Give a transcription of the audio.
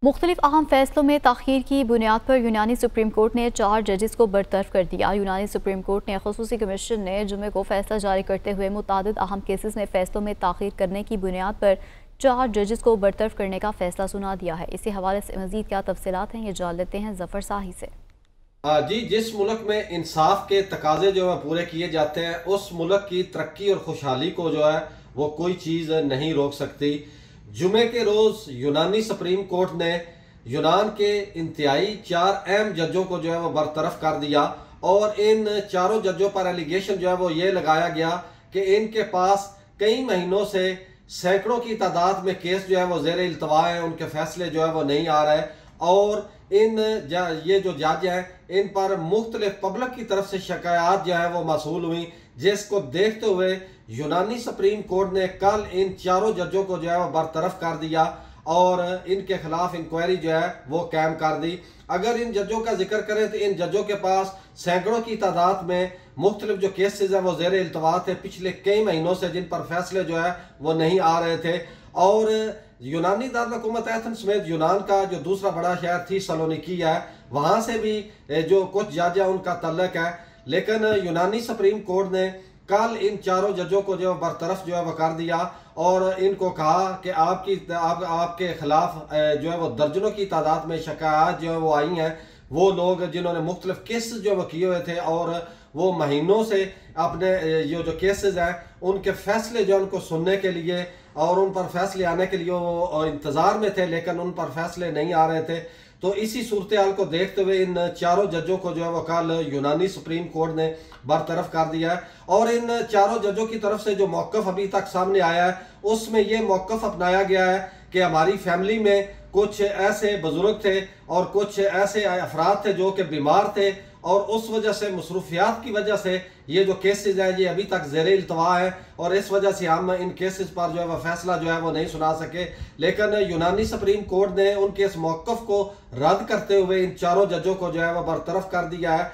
मुख्तलिफ अहम फैसलों में ताख़ीर की बुनियाद पर यूनानी सुप्रीम कोर्ट ने 4 जजेस को बरतरफ कर दिया। यूनानी सुप्रीम कोर्ट ने ख़ुसूसी कमीशन ने जुमे को फैसला जारी करते हुए मुतादिद अहम केसेस में फैसलों में ताख़ीर करने की बुनियाद पर 4 जजेस को बरतरफ करने का फैसला सुना दिया है। इसी हवाले से मज़ीद क्या तफसीलात हैं, ये जान लेते हैं जफ़र साही से। जी, जिस मुल्क में इंसाफ के तकाजे जो है पूरे किए जाते हैं, उस मुल्क की तरक्की और खुशहाली को जो है वो कोई चीज़ नहीं रोक सकती। जुमे के रोज़ यूनानी सुप्रीम कोर्ट ने यूनान के इंतहाई 4 अहम जजों को जो है वो बरतरफ कर दिया और इन चारों जजों पर एलिगेशन जो है वो ये लगाया गया कि इनके पास कई महीनों से सैकड़ों की तादाद में केस जो है वो ज़ेर इल्तवा है, उनके फैसले जो है वो नहीं आ रहे और ये जो जज हैं इन पर मुख्तलिफ पब्लिक की तरफ से शिकायत जो है वो मसूल हुई, जिसको देखते हुए यूनानी सुप्रीम कोर्ट ने कल इन चारों जजों को जो है वो बरतरफ कर दिया और इनके खिलाफ इंक्वायरी जो है वो कायम कर दी। अगर इन जजों का जिक्र करें तो इन जजों के पास सैकड़ों की तादाद में मुख्तलिफ जो केसेज हैं वो ज़ेर इल्तवा थे पिछले कई महीनों से, जिन पर फैसले जो है वो नहीं आ रहे थे। और यूनानी दारुल-ए-हुकूमत एथेंस समेत यूनान का जो दूसरा बड़ा शहर थी सलोनिकी है, वहाँ से भी जो कुछ जज है उनका तल्लक है। लेकिन यूनानी सुप्रीम कोर्ट ने कल इन चारों जजों को जो बरतरफ जो है वो कर दिया और इनको कहा कि आपके खिलाफ जो है वो दर्जनों की तादाद में शिकायत जो है वो आई हैं। वो लोग जिन्होंने मुख्तलिफ केसेस जो वो किए हुए थे और वो महीनों से अपने जो केसेस हैं उनके फैसले जो उनको सुनने के लिए और उन पर फैसले आने के लिए वो इंतज़ार में थे, लेकिन उन पर फैसले नहीं आ रहे थे। तो इसी सूरत हाल को देखते हुए इन चारों जजों को जो है वो कल यूनानी सुप्रीम कोर्ट ने बरतरफ कर दिया है और इन चारों जजों की तरफ से जो मौक़िफ़ अभी तक सामने आया है उसमें ये मौक़िफ़ अपनाया गया है कि हमारी फैमिली में कुछ ऐसे बुजुर्ग थे और कुछ ऐसे अफराद थे जो कि बीमार थे और उस वजह से मसरूफियात की वजह से ये जो केसेस हैं ये अभी तक ज़ेर इल्तवा है और इस वजह से हम इन केसेस पर जो है वह फैसला जो है वो नहीं सुना सके। लेकिन यूनानी सुप्रीम कोर्ट ने उनके इस मौक़िफ़ को रद्द करते हुए इन चारों जजों को जो है वह बरतरफ कर दिया है।